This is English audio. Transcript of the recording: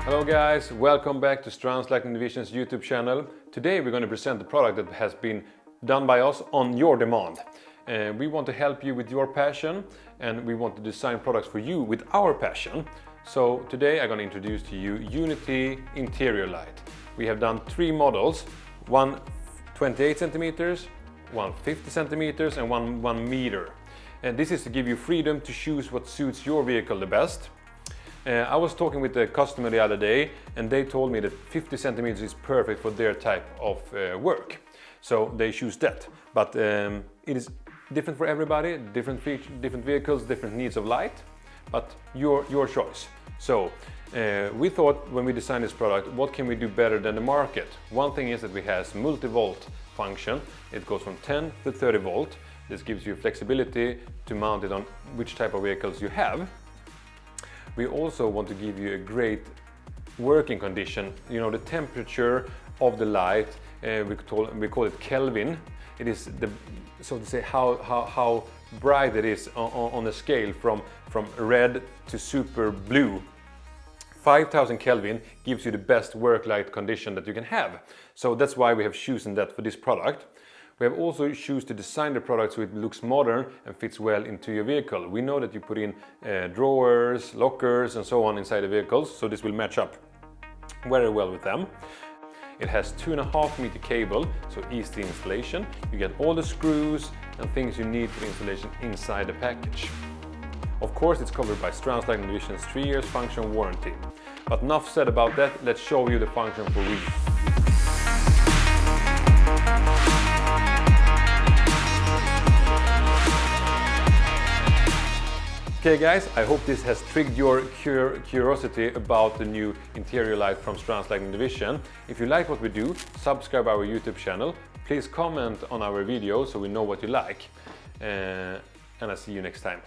Hello guys, welcome back to Strands Division's YouTube channel. Today we're going to present the product that has been done by us on your demand. We want to help you with your passion and we want to design products for you with our passion. So today I'm going to introduce to you Unity interior light. We have done 3 models, one 28 centimeters, one 50 centimeters and one 1 meter. And this is to give you freedom to choose what suits your vehicle the best. I was talking with a customer the other day and they told me that 50 centimeters is perfect for their type of work. So they choose that. But it is different for everybody, different vehicles, different needs of light, but your choice. So we thought when we designed this product, what can we do better than the market? One thing is that we have multi-volt function. It goes from 10 to 30 volt. This gives you flexibility to mount it on which type of vehicles you have. We also want to give you a great working condition. You know, the temperature of the light, we call it Kelvin. It is the, so to say, how bright it is on a scale from red to super blue. 5000 Kelvin gives you the best work light condition that you can have. So that's why we have chosen that for this product. We have also chosen to design the product so it looks modern and fits well into your vehicle. We know that you put in drawers, lockers and so on inside the vehicles, so this will match up very well with them. It has 2.5 meter cable, so easy installation. You get all the screws and things you need for the installation inside the package. Of course, it's covered by Strands Division's 3 years function warranty. But enough said about that, let's show you the function for real. Okay guys, I hope this has triggered your curiosity about the new interior light from Strands Division. If you like what we do, subscribe our YouTube channel. Please comment on our videos so we know what you like. And I'll see you next time.